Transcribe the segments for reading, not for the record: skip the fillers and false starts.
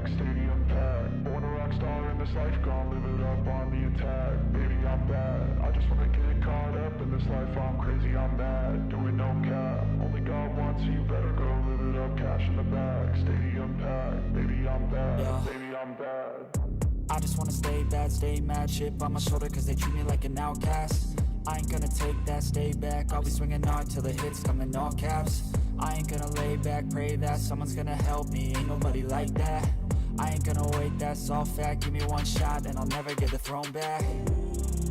bag, stadium packed. Born a rock star in this life, gon' live it up on the attack. Baby, I'm bad, I just wanna get caught up in this life. I'm crazy, I'm mad, doing no cap. Only God wants, so you better go live it up. Cash in the bag, stadium packed. Baby, I'm bad, baby, I'm bad. I just wanna stay bad, stay mad. Chip on my shoulder cause they treat me like an outcast. I ain't gonna take that, stay back. I'll be swinging hard till the hits come in all caps. I ain't gonna lay back, pray that someone's gonna help me. Ain't nobody like that. I ain't gonna wait, that's all fact. Give me one shot and I'll never get the throne back.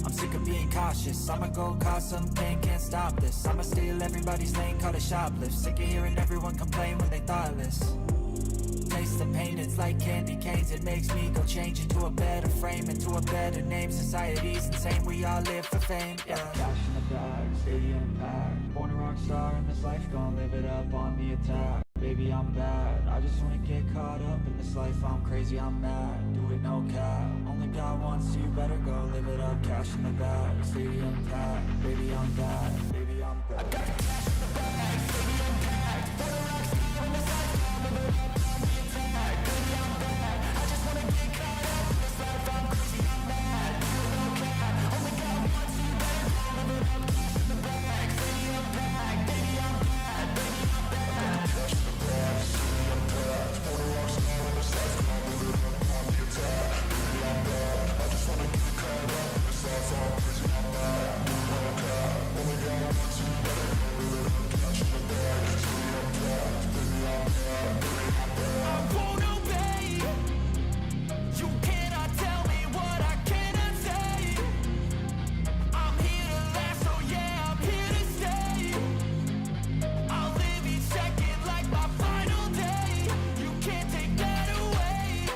I'm sick of being cautious, I'ma go cause something, can't stop this. I'ma steal everybody's lane, call it shoplift. Sick of hearing everyone complain when they thoughtless. Taste the pain, it's like candy canes. It makes me go change into a better frame, into a better name. Society's insane, we all live for fame, yeah. Cash in the bag, stadium packed. Born a rock star in this life, gon' live it up on the attack. Baby, I'm bad, I just wanna get caught up in this life. I'm crazy, I'm mad, do it no cap. Only God wants, so you better go live it up. Cash in the bag, stadium packed. Baby, I'm bad, baby, I'm bad. I got the cash in the bag, stadium packed. Born a rock star in this life, gon' live it up on the attack. Baby, I'm bad, I just wanna get caught up in this life. I'm crazy, I'm mad, do it no cap. Only God wants, so you better go live it up. Cash in the bag, stadium packed. Baby, I'm bad, baby, I'm bad. Cash in the bag, stadium packed. Born a rock star in this life, gon' live it up on the attack. Baby, I'm bad, I just wanna get caught up in this life. I'm crazy, I'm mad, do it no cap. Only God wants, so you better go live it up. Cash in the bag, stadium packed. Baby, I'm bad, baby, I'm bad. I won't obey. You cannot tell me what I cannot say. I'm here to last, so yeah, I'm here to stay. I'll live each second like my final day. You can't take that away.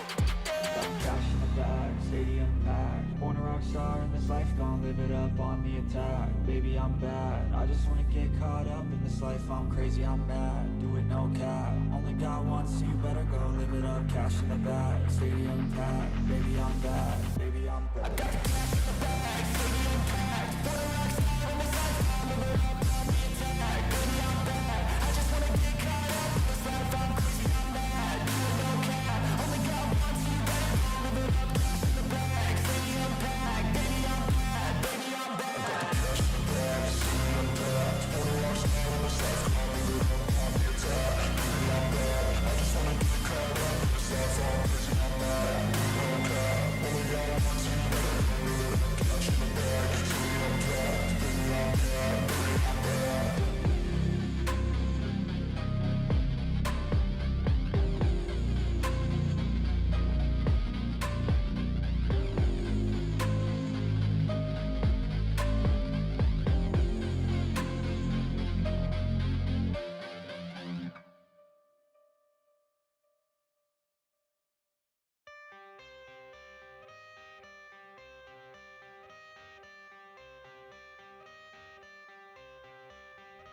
Cash in the bag, stadium packed. Born a rock star in this life, gon' live it up on the attack. Baby, I'm bad, I just wanna get caught up in this life. I'm crazy, I'm mad, do it no cap. Only God wants, so you better go live it up. Cash in the bag, stadium packed. Baby, I'm bad, baby, I'm bad. I got the cash in the bag, stadium packed. Born a rock star in this life, gon' live it up on the attack. Baby, I'm bad, I just wanna get caught up in this life. I'm crazy, I'm mad, do it no cap. Only God wants, so you better go live it up. Cash in the bag, stadium packed. Baby, I'm bad, baby, I'm bad. Cash in the bag, stadium packed. Born a rock star in this life, gon' live it up on the attack. Baby, I'm bad, I just wanna get caught up in this life. I'm crazy, I'm mad, do it no cap. Only God wants, so you better go live it up. Cash in the bag, stadium packed. Baby, I'm bad, baby, I'm bad.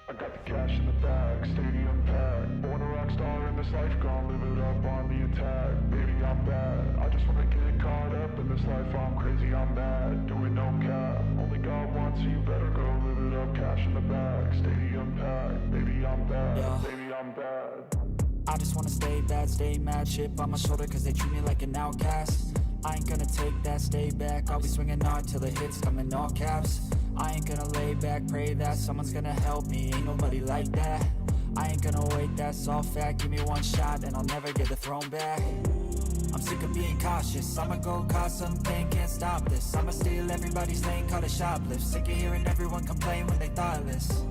I got the cash in the bag, stadium packed. Born a rock star in this life, gon' live it up on the attack. Baby, I'm bad, I just wanna get caught up in this life. I'm crazy, I'm mad, do it no cap. Only God wants, so you better go live it up. Cash in the bag, stadium packed. Baby, I'm bad, baby, I'm bad. I just wanna stay bad, stay mad. Chip on my shoulder cause they treat me like an outcast. I ain't gonna take that, stay back. I'll be swinging hard till the hits come in all caps. I ain't gonna lay back, pray that someone's gonna help me. Ain't nobody like that. I ain't gonna wait, that's all fact. Give me one shot and I'll never get the throne back. I'm sick of being cautious, I'ma go cause something, can't stop this. I'ma steal everybody's lane, call it shoplift. Sick of hearing everyone complain when they thoughtless.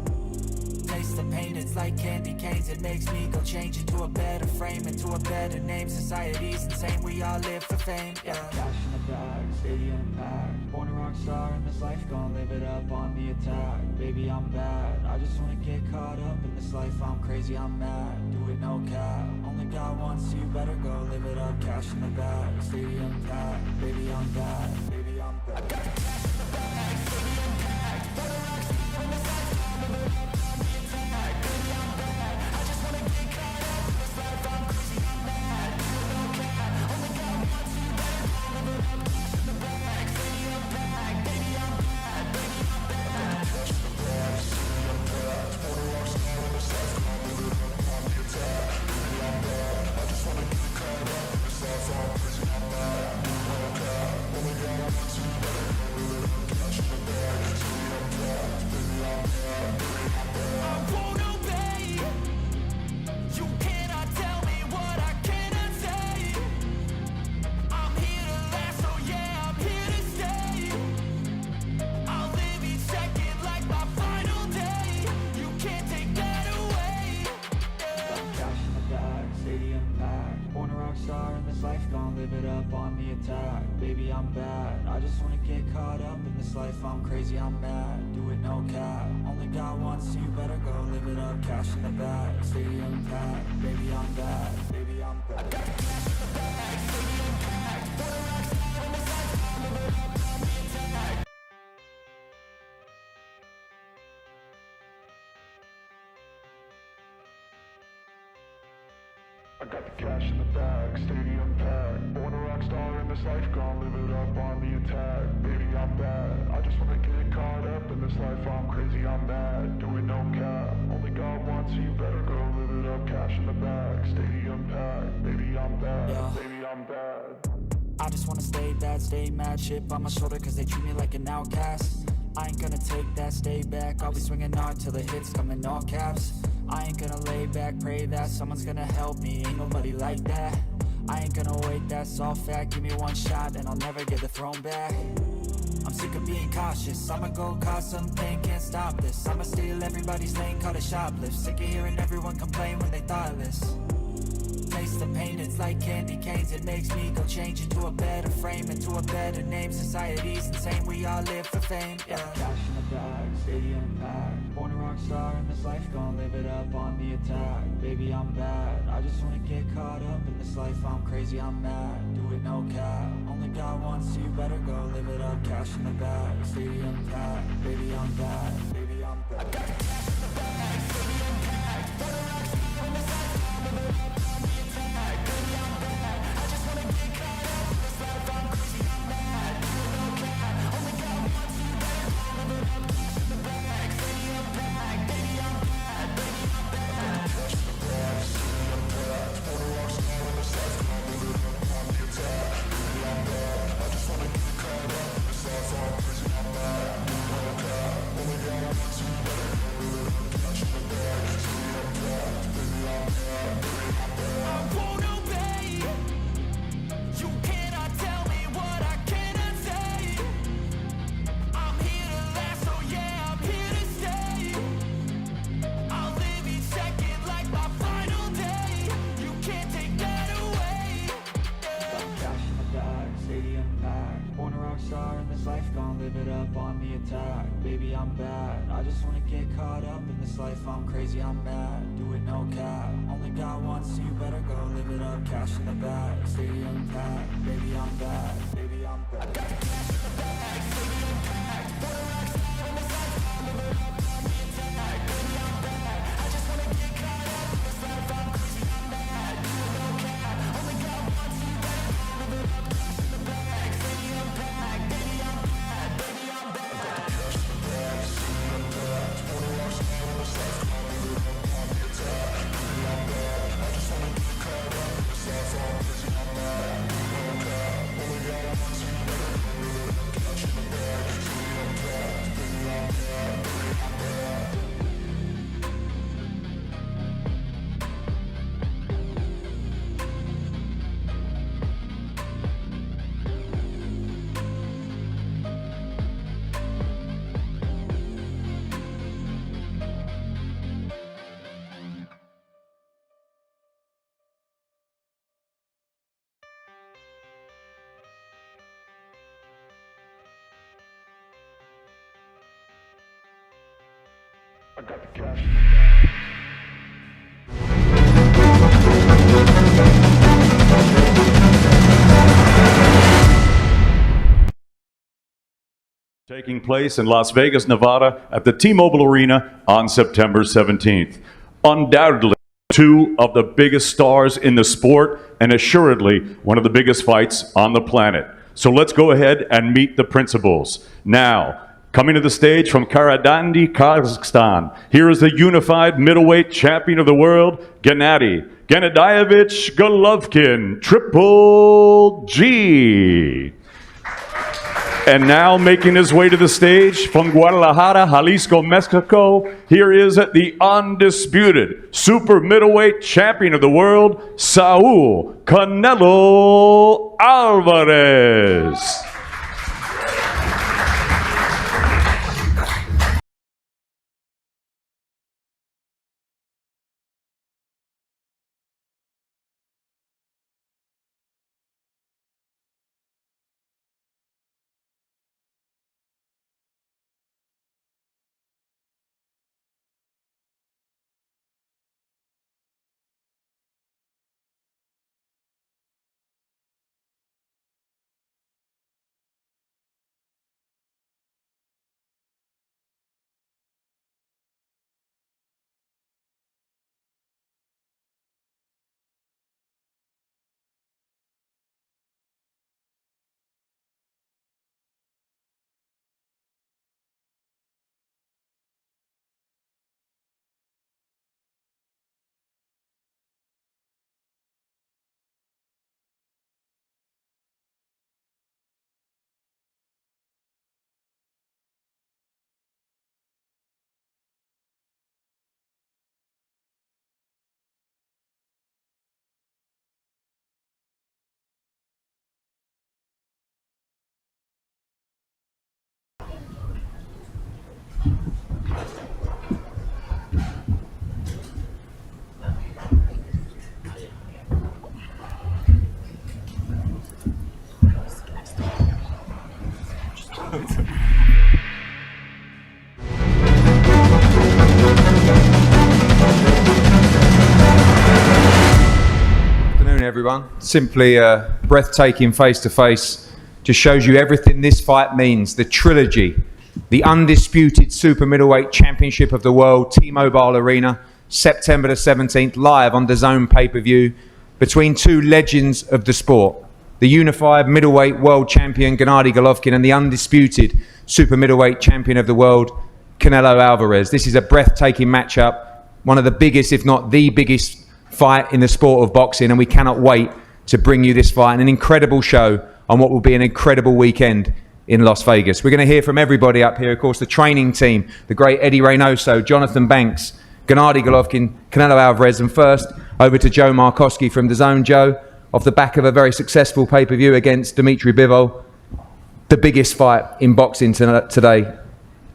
Taste the pain, it's like candy canes. It makes me go change into a better frame, into a better name. Society's insane, we all live for fame, yeah. Cash in the bag, stadium packed. Born a rock star in this life, gon' live it up on the attack. Baby, I'm bad, I just wanna get caught up in this life. I'm crazy, I'm mad, do it no cap. Only God wants, so you better go live it up. Cash in the bag, stadium packed. Baby, I'm bad, baby, I'm bad. I got the cash in the bag, stadium packed. Born a rock star in this life, gon' live it up. Baby, I'm bad, I just wanna get caught up in this life. I'm crazy, I'm mad, do it no cap. Only God wants, so you better go live it up. Cash in the bag, stadium packed. Baby, I'm bad, baby, I'm bad. Cash in the bag, stadium packed. Born a rock star in this life, gon' live it up on the attack. Baby, I'm bad, I just wanna get caught up in this life. rock star in this life, gon' live it up on the attack. Baby, I'm bad, I just wanna get caught up in this life. I'm crazy, I'm mad, do it no cap. Only got one, so you better go live it up. Cash in the bag, stadium packed. Baby, I'm bad, baby, I'm bad. I got the cash in the bag, stadium packed. Born a rock star in this life, gon' live it up on the attack. I got the cash in the bag, stadium packed. Born a rock star in this life, gon' live it up on the attack. Baby, I'm bad, I just wanna get caught up in this life. I'm crazy, I'm mad, do it no cap. Only got one, so you better go live it up. Cash in the bag, stadium packed. Baby, I'm bad, baby, I'm bad. I just wanna stay bad, stay mad, chip on my shoulder cause they treat me like an outcast. I ain't gonna take that, stay back, I'll be swinging hard till the hits come in all caps. I ain't gonna lay back, pray that someone's gonna help me, ain't nobody like that. I ain't gonna wait, that's all fact, give me one shot and I'll never get the throne back. I'm sick of being cautious, I'ma go cause something, can't stop this. I'ma steal everybody's lane, call it shoplift. Sick of hearing everyone complain when they thoughtless. Taste the pain, it's like candy canes. It makes me go change into a better frame, into a better name. Society's insane, we all live for fame, yeah. Cash in the bag, stadium packed. Born a rock star in this life, gon' live it up on the attack. Baby, I'm bad, I just wanna get caught up in this life. I'm crazy, I'm mad, do it no cap. Only got one, so you better go live it up. Cash in the bag, stadium packed. Baby, I'm bad, baby, I'm bad. I got the cash in the bag, stadium packed. Born a rock star in this life, gon' live it up on the attack. Baby, I'm bad, I just wanna get caught up in this life. I'm crazy, I'm mad, do it no cap. Only got one, so you better go live it up. Cash in the bag, stadium packed. Baby, I'm bad, baby, I'm bad. Cash in the bag, stadium packed. Born a rock star in this life, gon' live it up on the attack. Baby, I'm bad, I just wanna get caught up in this life. I'm crazy, I'm mad, do it no cap. Only got one, so you better go live it up. Cash in the bag, stadium packed. Baby, I'm bad, baby, I'm bad. I won't obey. You cannot tell me what I cannot say. I'm here to last, so yeah, I'm here to stay. I'll live each second like my final day. You can't take that away. Cash in the bag, stadium packed. Born a rock star in this life, gon' live it up on the attack. Baby, I'm bad, I just wanna get caught up in this life. I'm crazy, I'm mad, do it no cap. Only got one, so you better go live it up. Cash in the bag, stadium packed. Baby, I'm bad, baby, I'm bad. I got the cash in the bag, stadium packed. Born a rock star in this life, gon' live it up on the attack. Baby, I'm bad, I just wanna get caught up in this life. I'm crazy, I'm mad, do it no cap. Only got one, so you better go live it up. Cash in the bag, stadium packed. Baby, I'm bad, baby, I'm bad. Cash in the bag, stadium packed. Born a rock star in this life, gon' live it up on the attack. Baby, I'm bad, I just wanna get caught up in this life. I'm crazy, I'm mad, do it no cap. Only got one, so you better go live it up. Cash in the bag, stadium packed. Baby, I'm bad, baby, I'm bad. I got the cash in the bag. Taking place in Las Vegas, Nevada at the T-Mobile Arena on September 17th. Undoubtedly, two of the biggest stars in the sport and assuredly one of the biggest fights on the planet. So let's go ahead and meet the principals. Now, coming to the stage from Gennady, Kazakhstan, here is the unified middleweight champion of the world, Gennady, Golovkin, Triple G. And now making his way to the stage from Guadalajara, Jalisco, Mexico, here is the undisputed super middleweight champion of the world, Saul Canelo Alvarez. everyone. Simply a breathtaking face-to-face. Just shows you everything this fight means. The trilogy, the undisputed super middleweight championship of the world, T-Mobile Arena, September the 17th, live on DAZN pay-per-view, between two legends of the sport. The unified middleweight world champion, Gennady Golovkin, and the undisputed super middleweight champion of the world, Canelo Alvarez. This is a breathtaking matchup, one of the biggest, if not the biggest fight in the sport of boxing, and we cannot wait to bring you this fight and an incredible show on what will be an incredible weekend in Las Vegas. We're going to hear from everybody up here, of course, the training team, the great Eddie Reynoso, Jonathan Banks, Gennady Golovkin, Canelo Alvarez, and first over to Joe Markowski from DAZN. Joe, off the back of a very successful pay-per-view against Dimitri Bivol, the biggest fight in boxing today.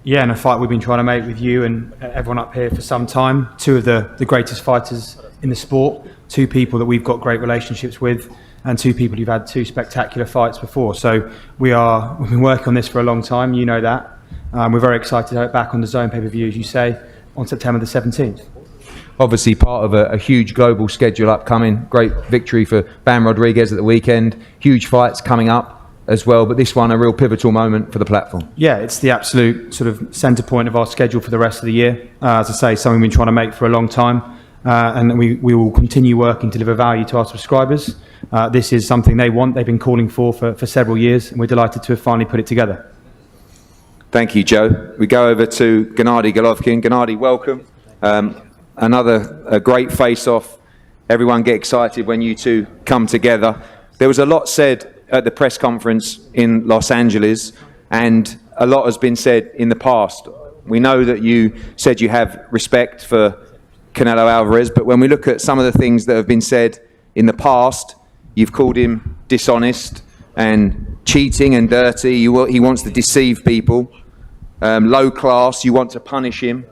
Yeah, and a fight we've been trying to make with you and everyone up here for some time. Two of the greatest fighters in the sport, two people that we've got great relationships with, and two people who've had two spectacular fights before. So we've been working on this for a long time, you know that. We're very excited to have it back on the DAZN pay-per-view, as you say, on September the 17th. Obviously part of a huge global schedule upcoming. Great victory for Bam Rodriguez at the weekend. Huge fights coming up as well, but this one a real pivotal moment for the platform. Yeah, it's the absolute sort of centre point of our schedule for the rest of the year. As I say, something we've been trying to make for a long time, and we will continue working to deliver value to our subscribers. This is something they want, they've been calling for several years, and we're delighted to have finally put it together. Thank you, Joe. We go over to Gennady Golovkin. Gennady, welcome. Another great face-off. Everyone get excited when you two come together. There was a lot said at the press conference in Los Angeles, and a lot has been said in the past. We know that you said you have respect for Canelo Alvarez, but when we look at some of the things that have been said in the past, you've called him dishonest and cheating and dirty. He wants to deceive people. Low class, you want to punish him.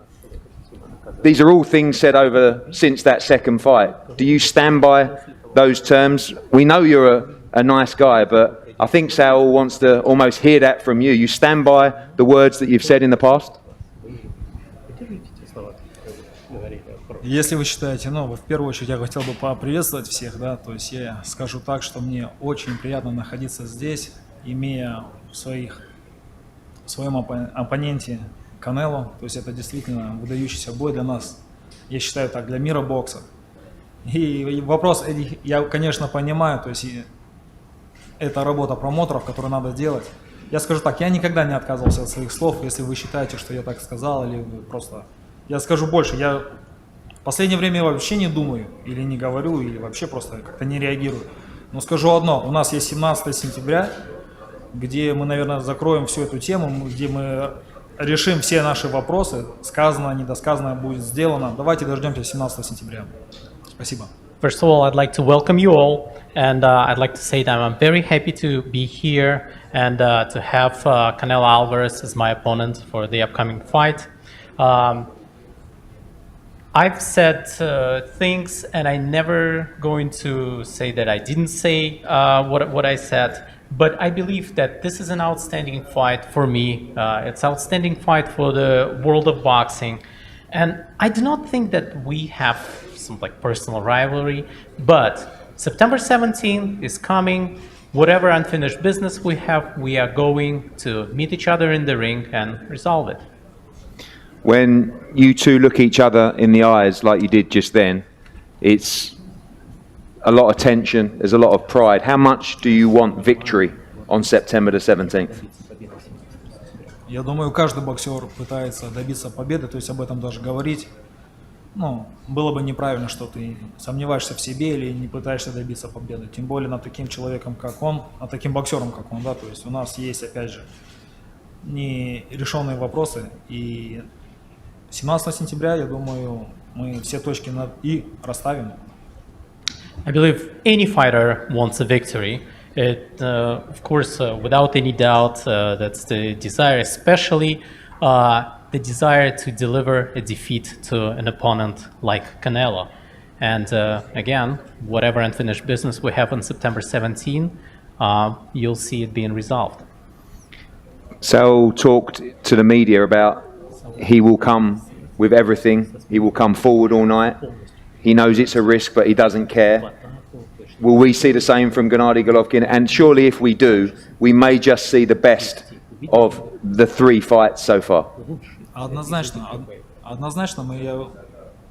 These are all things said over since that second fight. Do you stand by those terms? We know you're a nice guy, but I think Saul wants to almost hear that from you. You stand by the words that you've said in the past? Если вы считаете, в первую очередь я хотел бы поприветствовать всех, да, то есть я скажу так, что мне очень приятно находиться здесь, имея в своем оппоненте Канело, то есть это действительно выдающийся бой для нас, я считаю так, для мира бокса. И вопрос, я, конечно, понимаю, то есть это работа промоутеров, которую надо делать. Я скажу так, я никогда не отказывался от своих слов, если вы считаете, что я так сказал, или просто... Я скажу больше, я в последнее время вообще не думаю, или не говорю, или вообще просто как-то не реагирую. Но скажу одно, у нас есть 17 сентября, где мы, наверное, закроем всю эту тему, где мы решим все наши вопросы, сказано, недосказанное будет сделано. Давайте дождемся 17 сентября. Спасибо. First of all, I'd like to welcome you all, and I'd like to say that I'm very happy to be here and to have Canelo Alvarez as my opponent for the upcoming fight. I've said things, and I'm never going to say that I didn't say what I said, but I believe that this is an outstanding fight for me. It's an outstanding fight for the world of boxing, and I do not think that we have some personal rivalry, but September 17th is coming. Whatever unfinished business we have, we are going to meet each other in the ring and resolve it. When you two look each other in the eyes like you did just then, it's a lot of tension, there's a lot of pride. How much do you want victory on September the 17th? Я думаю, каждый боксер пытается добиться победы, то есть об этом даже говорить. Было бы неправильно, что ты сомневаешься в себе или не пытаешься добиться победы. Тем более над таким человеком, как он, над таким боксером, как он, да. То есть у нас есть, опять же, нерешенные вопросы. И 17 сентября, я думаю, мы все точки над «и» расставим. I believe any fighter wants a victory. Of course, without any doubt, that's the desire, especially the desire to deliver a defeat to an opponent like Canelo. And again, whatever unfinished business we have on September 17, you'll see it being resolved. Saul talked to the media about he will come with everything. He will come forward all night. He knows it's a risk, but he doesn't care. will we see the same from Gennady Golovkin? And surely if we do, we may just see the best of the 3 fights so far. Однозначно, я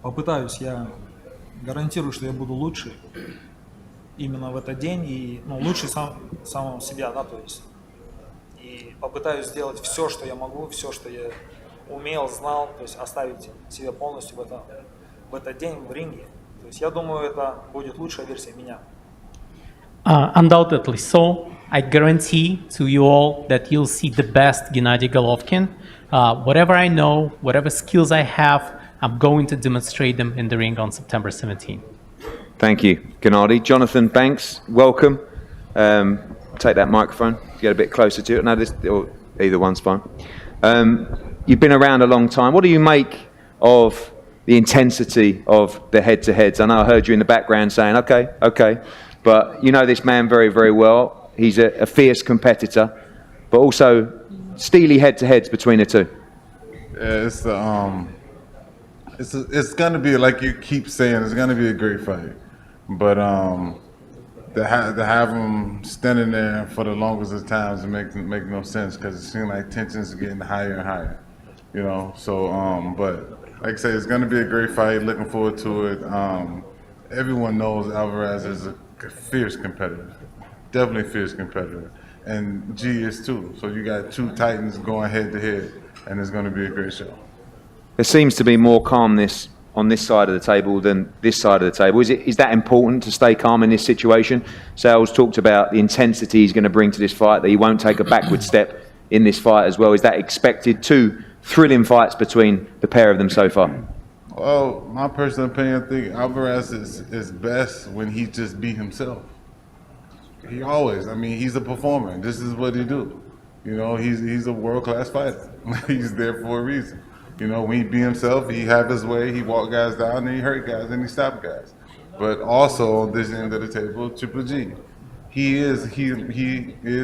попытаюсь, я гарантирую, что я буду лучше именно в этот день и лучше самого себя, да, то есть и попытаюсь сделать все, что я могу, все, что я умел, знал, то есть оставить себя полностью в этот день в ринге. То есть я думаю, это будет лучшая версия меня. Undoubtedly so. I guarantee to you all that you'll see the best Gennady Golovkin. Whatever I know, whatever skills I have, I'm going to demonstrate them in the ring on September 17th. Thank you, Gennady. Jonathan Banks, welcome. Take that microphone, get a bit closer to it. No, or either one's fine. You've been around a long time. What do you make of the intensity of the head-to-heads? I know I heard you in the background saying, okay. But you know this man very, very well. He's a fierce competitor, but also steely head-to-heads between the two. Yeah, it's going to be, like you keep saying, it's going to be a great fight. But to have him standing there for the longest of times make no sense, because it seems like tensions are getting higher and higher. You know, so but like I say, it's going to be a great fight. Looking forward to it. Everyone knows Alvarez is a fierce competitor, definitely fierce competitor, and G is too. So you got 2 titans going head to head, and it's going to be a great show. There seems to be more calmness on this side of the table than this side of the table. Is that important to stay calm in this situation? Saul's talked about the intensity he's going to bring to this fight, that he won't take a backward step in this fight as well. Is that expected? 2 thrilling fights between the pair of them so far. Well, my personal opinion, I think Alvarez is best when he just be himself. He always, I mean, he's a performer. This is what he do. You know, he's a world-class fighter. He's there for a reason. You know, when he be himself, he have his way, he walk guys down, and he hurt guys, and he stop guys. But also, on this end of the table, Triple G, he is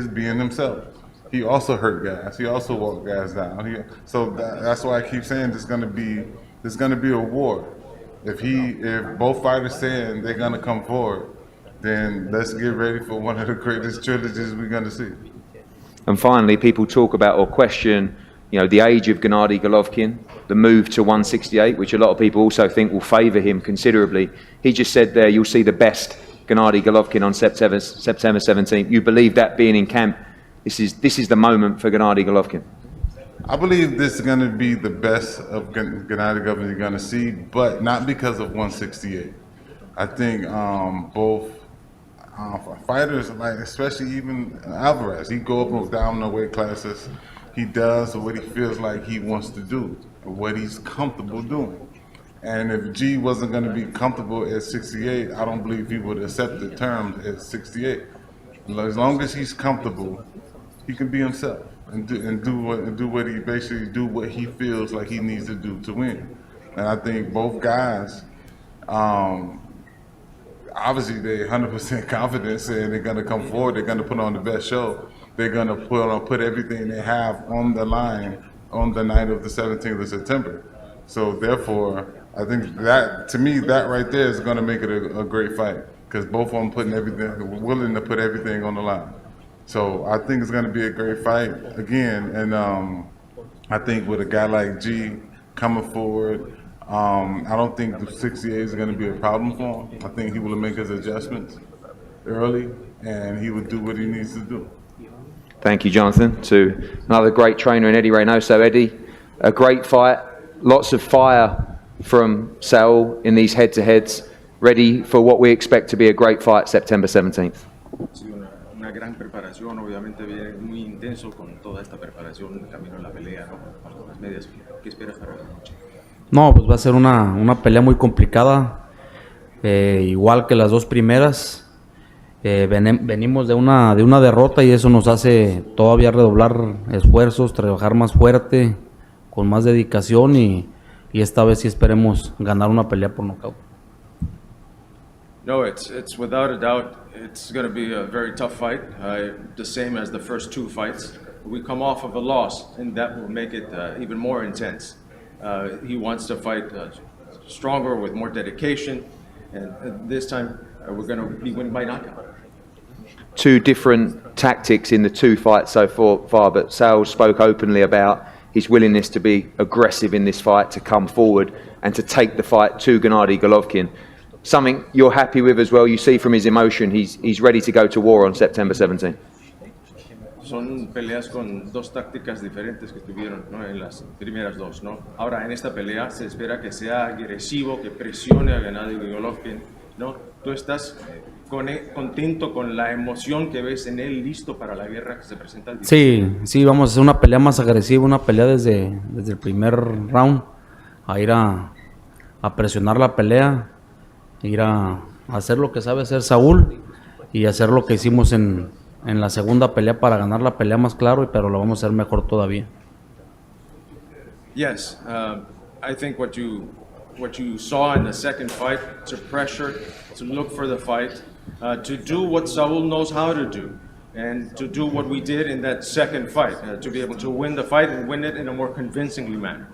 being himself. He also hurt guys. He also walk guys down. So that's why I keep saying there's going to be a war. If both fighters saying they're going to come forward, then let's get ready for one of the greatest trilogies we're going to see. And finally, people talk about or question, you know, the age of Gennady Golovkin, the move to 168, which a lot of people also think will favour him considerably. He just said there, you'll see the best Gennady Golovkin on September 17th. You believe that being in camp, this is the moment for Gennady Golovkin? I believe this is going to be the best of Gennady Golovkin you're going to see, but not because of 168. I think both fighters, like especially even Alvarez, he go up and down the weight classes. He does what he feels like he wants to do, what he's comfortable doing. And if G wasn't going to be comfortable at 68, I don't believe he would accept the terms at 68. As long as he's comfortable, he can be himself and do what he feels like he needs to do to win. And I think both guys, obviously they're 100% confident saying they're going to come forward, they're going to put on the best show. They're going to put everything they have on the line on the night of the 17th of September. So therefore, I think that, to me, that right there is going to make it a great fight, because both of them willing to put everything on the line. So I think it's going to be a great fight again. And I think with a guy like G coming forward, I don't think the 68 is going to be a problem for him. I think he will make his adjustments early, and he will do what he needs to do. Thank you, Jonathan. To another great trainer in Eddie Reynoso. Eddie, a great fight, lots of fire from Saul in these head-to-heads, ready for what we expect to be a great fight September 17th. Una gran preparación, obviamente viene muy intenso con toda esta preparación de camino a la pelea, ¿no? Para las medias, ¿qué esperas para la noche? No, pues va a ser una pelea muy complicada, igual que las 2 primeras. Venimos de una derrota y eso nos hace todavía redoblar esfuerzos, trabajar más fuerte, con más dedicación y esta vez sí esperemos ganar una pelea por nocaut. No, it's without a doubt, it's going to be a very tough fight, the same as the first 2 fights. We come off of a loss, and that will make it even more intense. He wants to fight stronger with more dedication, and this time we're going to be winning by knockout. Two different tactics in the two fights so far, but Saul spoke openly about his willingness to be aggressive in this fight, to come forward and to take the fight to Gennady Golovkin. Something you're happy with as well. You see from his emotion, he's ready to go to war on September 17th. Son peleas con dos tácticas diferentes que tuvieron, ¿no? En las primeras dos, ¿no? Ahora en esta pelea se espera que sea agresivo, que presione a Gennady Golovkin, ¿no? Tú estás contento con la emoción que ves en él, listo para la guerra que se presenta el 17. Sí, vamos a hacer una pelea más agresiva, una pelea desde el primer round, a ir a presionar la pelea, ir a hacer lo que sabe hacer Saúl y hacer lo que hicimos en la segunda pelea para ganar la pelea más claro, pero lo vamos a hacer mejor todavía. Yes, I think what you saw in the second fight, to pressure, to look for the fight, to do what Saul knows how to do, and to do what we did in that second fight, to be able to win the fight and win it in a more convincingly manner.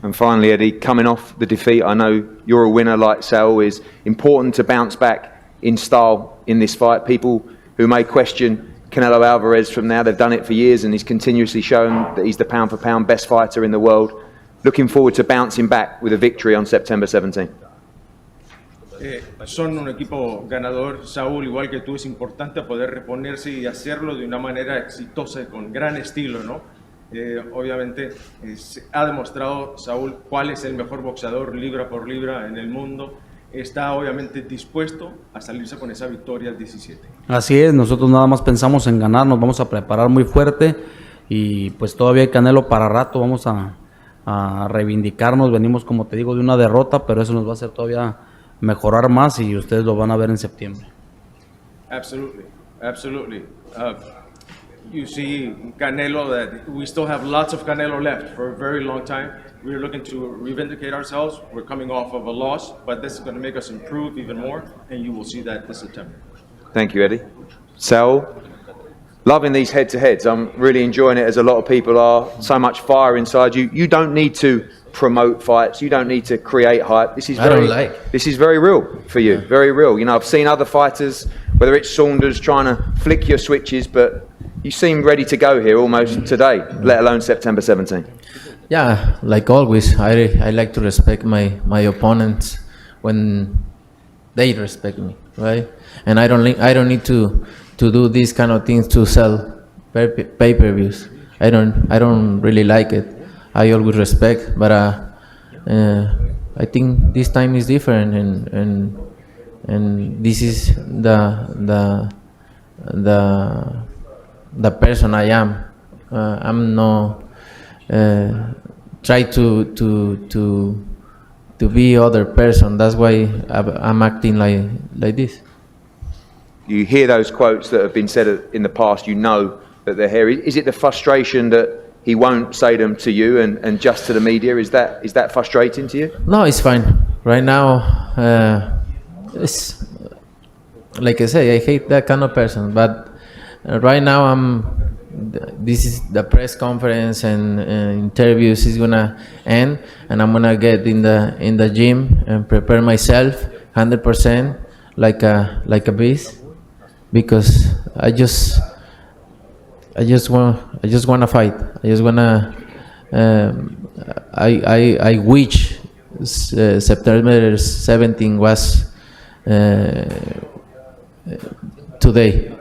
And finally, Eddie, coming off the defeat, I know you're a winner like Saul. Is important to bounce back in style in this fight. People who may question Canelo Alvarez from now, they've done it for years and he's continuously shown that he's the pound for pound best fighter in the world. Looking forward to bouncing back with a victory on September 17th. Son un equipo ganador, Saúl, igual que tú, es importante poder reponerse y hacerlo de una manera exitosa y con gran estilo, ¿no? Obviamente ha demostrado Saúl cuál es el mejor boxeador libra por libra en el mundo. Está obviamente dispuesto a salirse con esa victoria al 17. Así es, nosotros nada más pensamos en ganar, nos vamos a preparar muy fuerte y pues todavía hay Canelo para rato, vamos a reivindicarnos, venimos como te digo de una derrota, pero eso nos va a hacer todavía mejorar más y ustedes lo van a ver en septiembre. Absolutely, absolutely. You see Canelo, that we still have lots of Canelo left for a very long time. We're looking to reivindicate ourselves. We're coming off of a loss, but this is going to make us improve even more, and you will see that this September. Thank you, Eddie. Saul, loving these head-to-heads. I'm really enjoying it, as a lot of people are. So much fire inside you. You don't need to promote fights. You don't need to create hype. This is very real for you. Very real. You know, I've seen other fighters, whether it's Saunders trying to flick your switches, but you seem ready to go here almost today, let alone September 17th. Yeah, like always, I like to respect my opponents when they respect me, right? And I don't need to do these kind of things to sell pay-per-views. I don't really like it. I always respect, but I think this time is different, and this is the person I am. I'm not try to be other person. That's why I'm acting like this. You hear those quotes that have been said in the past. You know that they're here. Is it the frustration that he won't say them to you and just to the media? Is that frustrating to you? No, it's fine. Right now, it's like I say, I hate that kind of person. But right now, this is the press conference and interviews is gonna end, and I'm gonna get in the gym and prepare myself 100% like a beast, because I just wanna fight. I just wanna. I wish September 17 was today.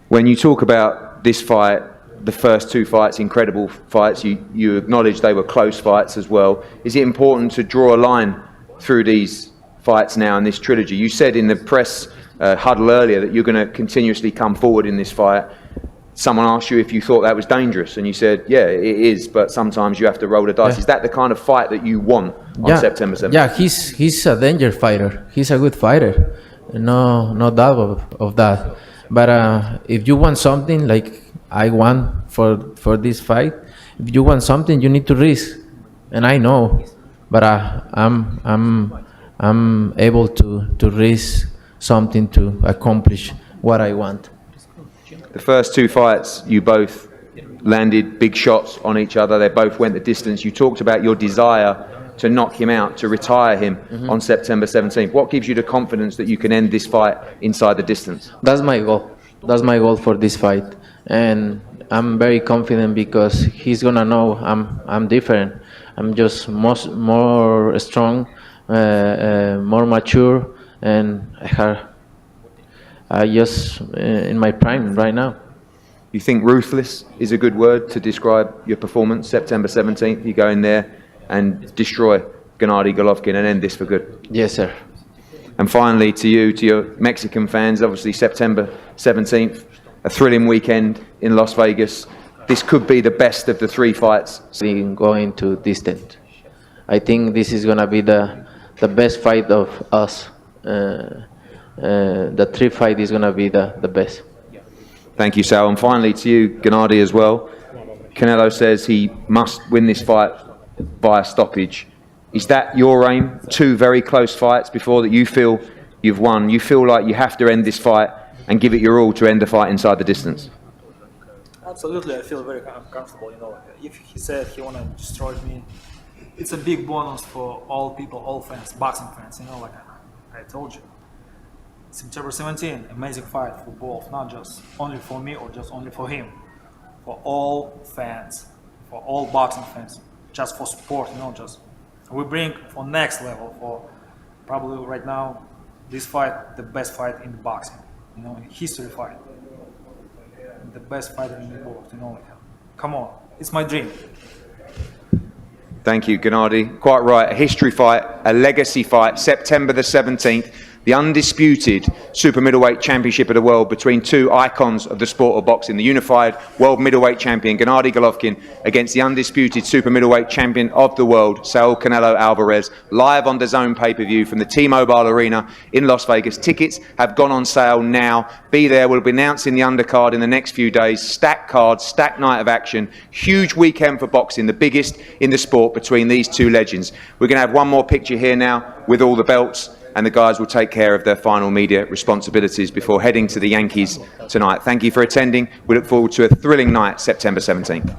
When you talk about this fight, the first two fights, incredible fights, you acknowledge they were close fights as well. Is it important to draw a line through these fights now in this trilogy? You said in the press huddle earlier that you're going to continuously come forward in this fight. Someone asked you if you thought that was dangerous, and you said, yeah, it is, but sometimes you have to roll the dice. Yeah. Is that the kind of fight that you want on September 7th? Yeah, he's a danger fighter. He's a good fighter. No doubt of that. But if you want something like I want for this fight, if you want something, you need to risk, and I know. But I'm able to risk something to accomplish what I want. The first two fights, you both landed big shots on each other. They both went the distance. You talked about your desire to knock him out, to retire him on September 17th. What gives you the confidence that you can end this fight inside the distance? That's my goal. That's my goal for this fight, and I'm very confident because he's gonna know I'm different. I'm just more strong, more mature, and I just in my prime right now. You think ruthless is a good word to describe your performance? September 17th, you go in there and destroy Gennady Golovkin and end this for good. Yes, sir. And finally, to you, to your Mexican fans, obviously September 17th, a thrilling weekend in Las Vegas. This could be the best of the three fights. Going to distant. I think this is gonna be the best fight of us. The three fight is gonna be the best. Thank you, Saul. And finally to you, Gennady, as well. Canelo says he must win this fight via stoppage. Is that your aim? Two very close fights before that you feel you've won. You feel like you have to end this fight and give it your all to end the fight inside the distance? Absolutely, I feel very comfortable. If he said he wanna destroy me, it's a big bonus for all people, all fans, boxing fans. Like I told you, September 17, amazing fight for both, not just only for me or just only for him, for all fans, for all boxing fans, just for sport. Just we bring for next level for probably right now this fight, the best fight in boxing, history fight. The best fighter in the world, come on, it's my dream. Thank you, Gennady. Quite right, a history fight, a legacy fight, September the 17th, the undisputed super middleweight championship of the world between two icons of the sport of boxing, the unified world middleweight champion Gennady Golovkin against the undisputed super middleweight champion of the world, Saul Canelo Alvarez, live on DAZN pay-per-view from the T-Mobile Arena in Las Vegas. Tickets have gone on sale now. Be there. We'll be announcing the undercard in the next few days. Stacked cards, stacked night of action. Huge weekend for boxing, the biggest in the sport between these two legends. We're going to have one more picture here now with all the belts, and the guys will take care of their final media responsibilities before heading to the Yankees tonight. Thank you for attending. We look forward to a thrilling night, September 17th.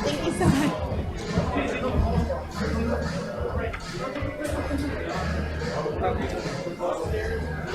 Thank you so much.